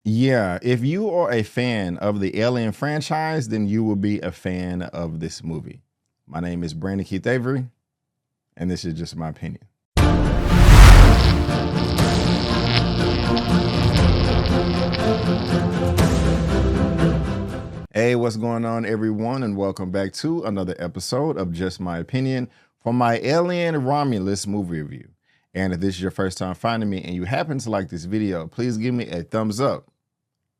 Yeah, if you are a fan of the Alien franchise, then you will be a fan of this movie. My name is Brandon Keith Avery, and this is just my opinion. Hey, what's going on, everyone, and welcome back to another episode of Just My Opinion for my Alien Romulus movie review. And if this is your first time finding me and you happen to like this video, please give me a thumbs up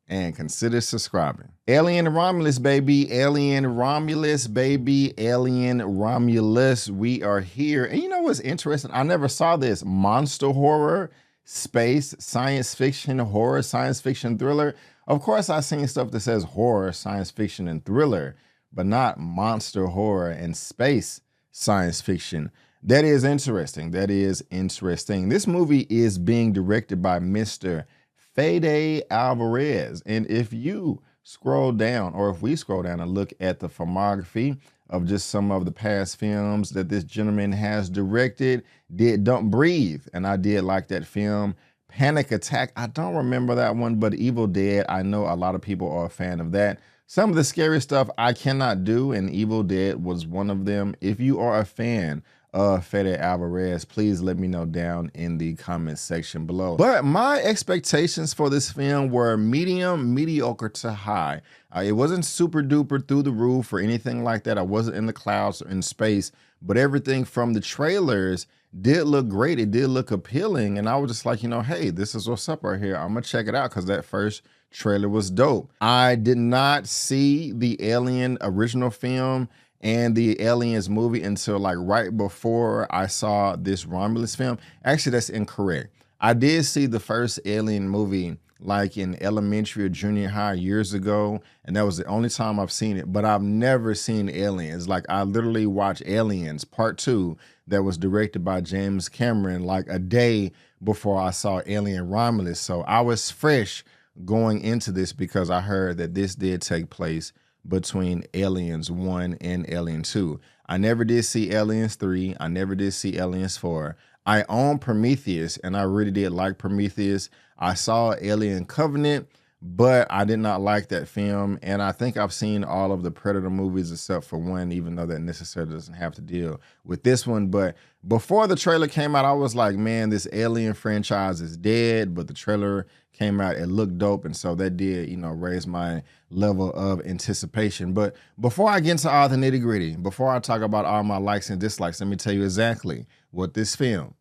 and consider subscribing. Alien Romulus, baby. Alien Romulus, baby. Alien Romulus. We are here. And you know what's interesting? I never saw this. Monster horror, space, science fiction, horror, science fiction, thriller. Of course, I've seen stuff that says horror, science fiction, and thriller, but not monster horror and space science fiction. That is interesting. That is interesting. This movie is being directed by Mr. Fede Alvarez. And if you scroll down, or if we scroll down and look at the filmography of just some of the past films that this gentleman has directed, did Don't Breathe, and I did like that film. Panic Attack, I don't remember that one, but Evil Dead, I know a lot of people are a fan of that. Some of the scary stuff I cannot do, and Evil Dead was one of them. If you are a fan of Fede Alvarez, please let me know down in the comment section below. But my expectations for this film were medium, mediocre to high. It wasn't super duper through the roof or anything like that. I wasn't in the clouds or in space, but everything from the trailers did look great. It did look appealing. And I was just like, you know, hey, this is what's up right here. I'm gonna check it out because that first trailer was dope. I did not see the Alien original film and the Aliens movie until like right before I saw this Romulus film. Actually, that's incorrect. I did see the first Alien movie like in elementary or junior high years ago, and that was the only time I've seen it, but I've never seen Aliens. Like, I literally watched Aliens Part 2 that was directed by James Cameron like a day before I saw Alien Romulus. So I was fresh going into this because I heard that this did take place between Aliens 1 and Alien 2. I never did see Aliens 3. I never did see Aliens 4. I own Prometheus, and I really did like Prometheus. I saw Alien Covenant, but I did not like that film. And I think I've seen all of the Predator movies except for one, even though that necessarily doesn't have to deal with this one. But before the trailer came out, I was like, man, this Alien franchise is dead. But the trailer came out, it looked dope. And so that did, you know, raise my level of anticipation. But before I get into all the nitty gritty, before I talk about all my likes and dislikes, let me tell you exactly what this film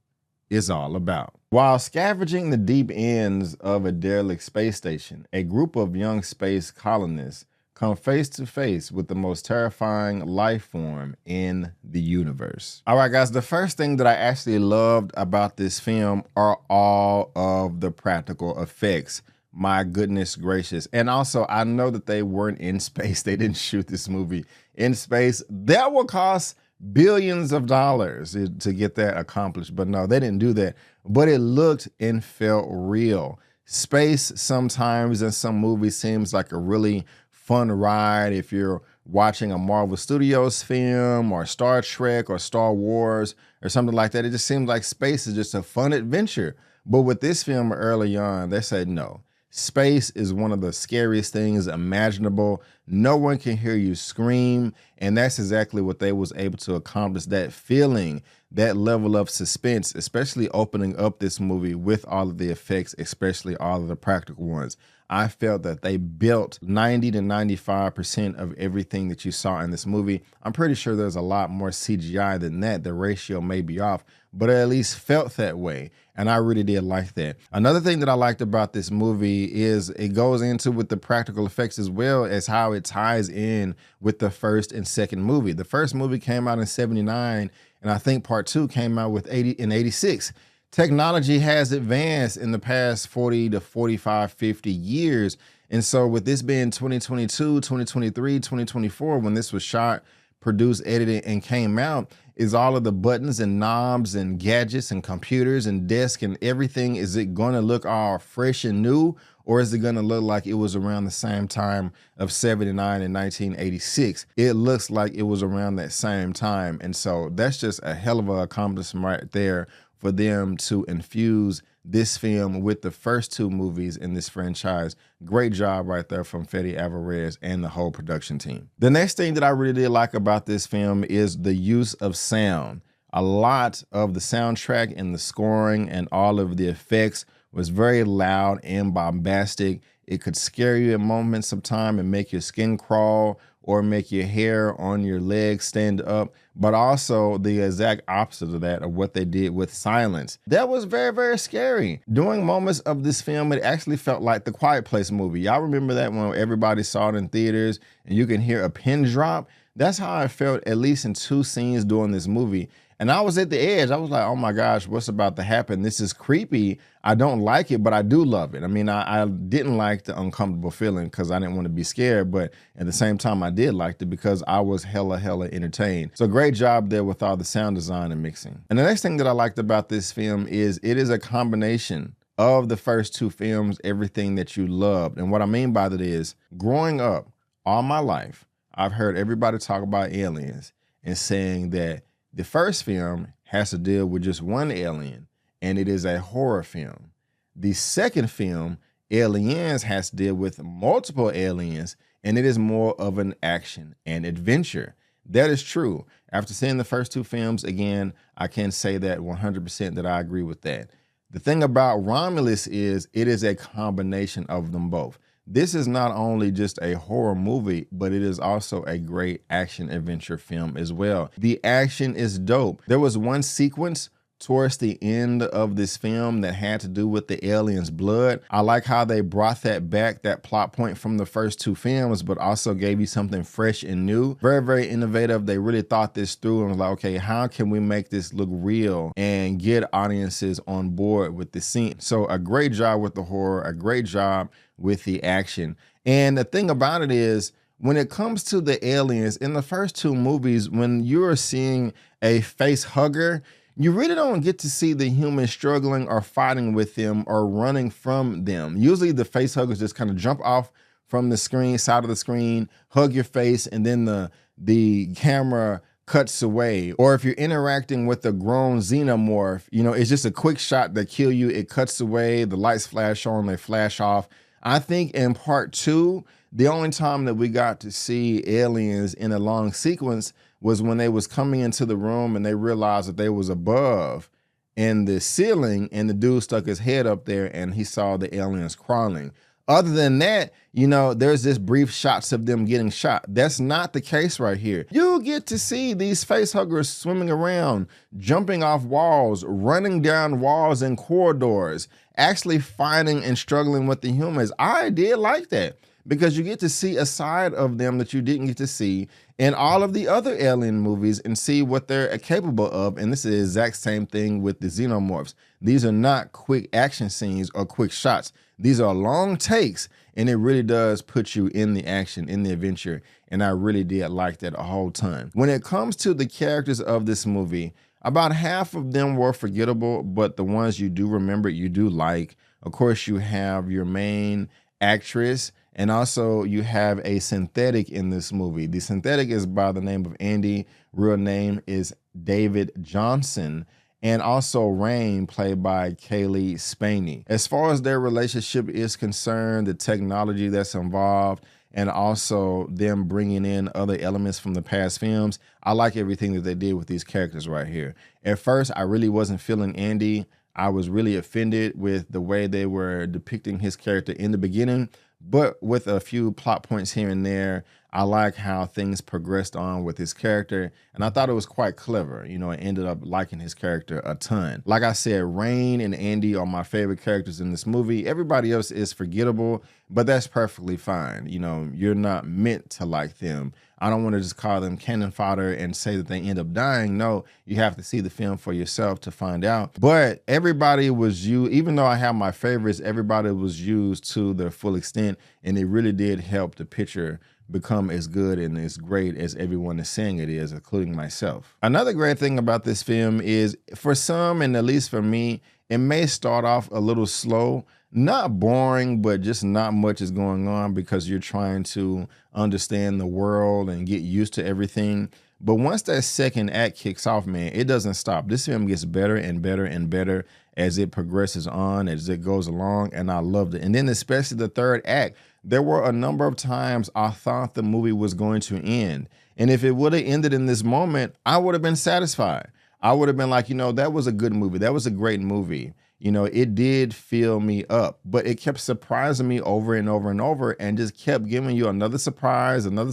is all about. While scavenging the deep ends of a derelict space station, a group of young space colonists come face to face with the most terrifying life form in the universe. All right, guys, the first thing that I actually loved about this film are all of the practical effects. My goodness gracious. And also, I know that they weren't in space. They didn't shoot this movie in space. That will cost billions of dollars to get that accomplished. But no, they didn't do that. But it looked and felt real. Space sometimes in some movies seems like a really fun ride. If you're watching a Marvel Studios film or Star Trek or Star Wars or something like that, it just seems like space is just a fun adventure. But with this film early on, they said no. Space is one of the scariest things imaginable. No one can hear you scream. And that's exactly what they was able to accomplish. That feeling, that level of suspense, especially opening up this movie with all of the effects, especially all of the practical ones. I felt that they built 90 to 95% of everything that you saw in this movie. I'm pretty sure there's a lot more CGI than that. The ratio may be off, but it at least felt that way. And I really did like that. Another thing that I liked about this movie is it goes into with the practical effects as well as how it ties in with the first and second movie. The first movie came out in '79, and I think part 2 came out in '86. Technology has advanced in the past 40 to 45, 50 years. And so with this being 2022, 2023, 2024, when this was shot, produced, edited, and came out, is all of the buttons and knobs and gadgets and computers and desks and everything, is it going to look all fresh and new? Or is it going to look like it was around the same time of '79 and 1986? It looks like it was around that same time. And so that's just a hell of an accomplishment right there for them to infuse this film with the first two movies in this franchise. Great job right there from Fede Alvarez and the whole production team. The next thing that I really did like about this film is the use of sound. A lot of the soundtrack and the scoring and all of the effects was very loud and bombastic. It could scare you at moments of time and make your skin crawl or make your hair on your legs stand up, but also the exact opposite of that, of what they did with silence. That was very, very scary. During moments of this film, it actually felt like the Quiet Place movie. Y'all remember that when everybody saw it in theaters and you can hear a pin drop? That's how I felt, at least in two scenes during this movie. And I was at the edge. I was like, oh my gosh, what's about to happen? This is creepy. I don't like it, but I do love it. I mean, I didn't like the uncomfortable feeling because I didn't want to be scared, but at the same time, I did like it because I was hella entertained. So great job there with all the sound design and mixing. And the next thing that I liked about this film is it is a combination of the first two films, everything that you loved. And what I mean by that is, growing up all my life, I've heard everybody talk about aliens and saying that the first film has to deal with just one alien, and it is a horror film. The second film, Aliens, has to deal with multiple aliens, and it is more of an action and adventure. That is true. After seeing the first two films, again, I can say that 100% that I agree with that. The thing about Romulus is it is a combination of them both. This is not only just a horror movie, but it is also a great action adventure film as well. The action is dope. There was one sequence towards the end of this film that had to do with the alien's blood. I like how they brought that back, that plot point from the first two films, but also gave you something fresh and new. Very, very innovative. They really thought this through and was like, okay, how can we make this look real and get audiences on board with the scene? So a great job with the horror, a great job with the action. And the thing about it is, when it comes to the aliens, in the first two movies, when you're seeing a face hugger, you really don't get to see the humans struggling or fighting with them or running from them. Usually the face huggers just kind of jump off from the screen, side of the screen, hug your face, and then the camera cuts away. Or if you're interacting with a grown xenomorph, you know, it's just a quick shot that kill you. It cuts away, the lights flash on, they flash off. I think in part two, the only time that we got to see aliens in a long sequence was when they was coming into the room and they realized that they was above in the ceiling and the dude stuck his head up there and he saw the aliens crawling. Other than that, you know, there's this brief shots of them getting shot. That's not the case right here. You get to see these face huggers swimming around, jumping off walls, running down walls and corridors, actually fighting and struggling with the humans. I did like that, because you get to see a side of them that you didn't get to see in all of the other alien movies and see what they're capable of. And this is the exact same thing with the xenomorphs. These are not quick action scenes or quick shots. These are long takes, and it really does put you in the action, in the adventure. And I really did like that a whole ton. When it comes to the characters of this movie, about half of them were forgettable, but the ones you do remember, you do like. Of course, you have your main actress, and also you have a synthetic in this movie. The synthetic is by the name of Andy. Real name is David Johnson. And also Rain, played by Kaylee Spaney. As far as their relationship is concerned, the technology that's involved, and also them bringing in other elements from the past films, I like everything that they did with these characters right here. At first, I really wasn't feeling Andy. I was really offended with the way they were depicting his character in the beginning, but with a few plot points here and there, I like how things progressed on with his character, and I thought it was quite clever. You know, I ended up liking his character a ton. Like I said, Rain and Andy are my favorite characters in this movie. Everybody else is forgettable, but that's perfectly fine. You know, you're not meant to like them. I don't want to just call them cannon fodder and say that they end up dying. No, you have to see the film for yourself to find out. But everybody was used, even though I have my favorites, everybody was used to their full extent, and it really did help the picture become as good and as great as everyone is saying it is, including myself. Another great thing about this film is, for some, and at least for me, it may start off a little slow, not boring, but just not much is going on because you're trying to understand the world and get used to everything. But once that second act kicks off, man, it doesn't stop. This film gets better and better and better as it progresses on, as it goes along, and I loved it. And then especially the third act, there were a number of times I thought the movie was going to end. And if it would have ended in this moment, I would have been satisfied. I would have been like, that was a good movie. That was a great movie. It did fill me up, but it kept surprising me over and over and over and just kept giving you another surprise, another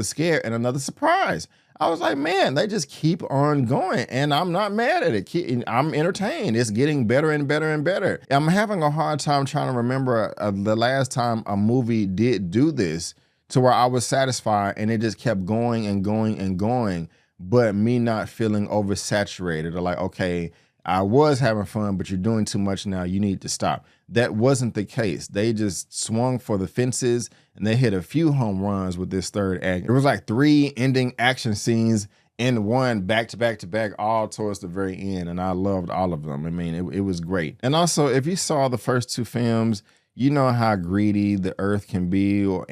scare, and another surprise. I was like, man, they just keep on going, and I'm not mad at it. I'm entertained. It's getting better and better and better. I'm having a hard time trying to remember the last time a movie did do this to where I was satisfied and it just kept going and going and going, but me not feeling oversaturated or like, okay, I was having fun, but you're doing too much now. You need to stop. That wasn't the case. They just swung for the fences and they hit a few home runs with this third act. It was like 3 ending action scenes in one, back to back to back, all towards the very end. And I loved all of them. I mean, it was great. And also, if you saw the first 2 films, you know how greedy the earth can be or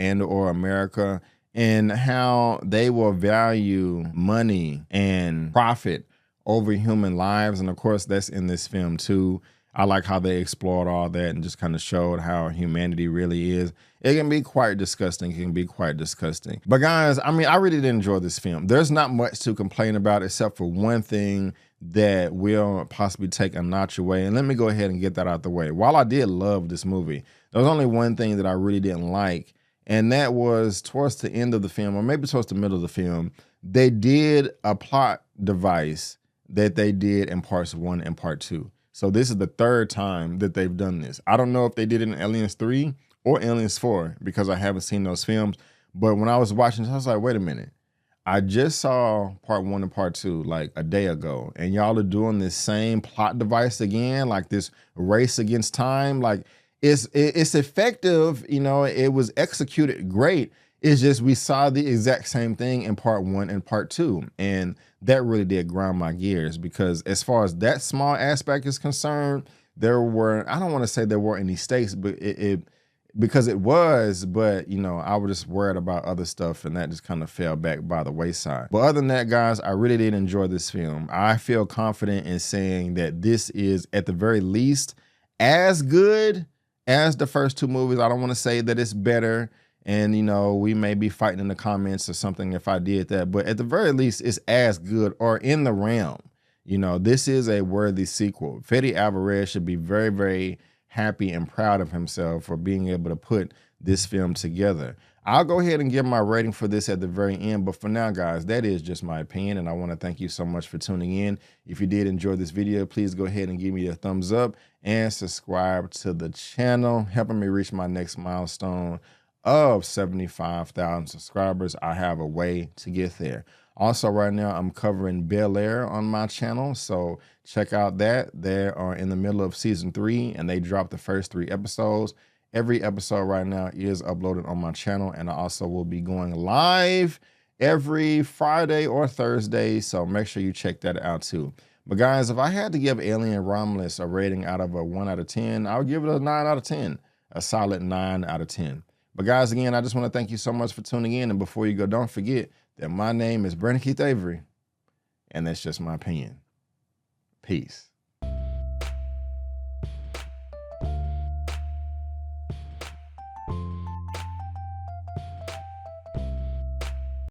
America, and how they will value money and profit over human lives. And of course, that's in this film too. I like how they explored all that and just kind of showed how humanity really is. It can be quite disgusting. It can be quite disgusting. But guys, I mean, I really did enjoy this film. There's not much to complain about except for one thing that will possibly take a notch away. And let me go ahead and get that out the way. While I did love this movie, there was only one thing that I really didn't like, and that was towards the end of the film, or maybe towards the middle of the film, they did a plot device that they did in parts 1 and part 2. So this is the 3rd time that they've done this. I don't know if they did it in Aliens 3 or Aliens 4 because I haven't seen those films. But when I was watching this, I was like, wait a minute. I just saw part 1 and part 2 like a day ago, and y'all are doing this same plot device again, like this race against time. Like it's effective, it was executed great. It's just we saw the exact same thing in part 1 and part 2. And that really did grind my gears because as far as that small aspect is concerned, there were, I don't want to say there weren't any stakes, but because it was, but I was just worried about other stuff and that just kind of fell back by the wayside. But other than that, guys, I really did enjoy this film. I feel confident in saying that this is at the very least as good as the first 2 movies. I don't want to say that it's better. And, we may be fighting in the comments or something if I did that. But at the very least, it's as good or in the realm. This is a worthy sequel. Fede Alvarez should be very, very happy and proud of himself for being able to put this film together. I'll go ahead and give my rating for this at the very end. But for now, guys, that is just my opinion. And I want to thank you so much for tuning in. If you did enjoy this video, please go ahead and give me a thumbs up and subscribe to the channel, helping me reach my next milestone of 75,000 subscribers. I have a way to get there. Also, right now, I'm covering Bel Air on my channel, so check out that. They are in the middle of season 3, and they dropped the first 3 episodes. Every episode right now is uploaded on my channel, and I also will be going live every Friday or Thursday, so make sure you check that out too. But guys, if I had to give Alien Romulus a rating out of a 1 out of 10, I would give it a 9 out of 10, a solid 9 out of 10. But guys, again, I just want to thank you so much for tuning in. And before you go, don't forget that my name is Brandon Keith Avery, and that's just my opinion. Peace.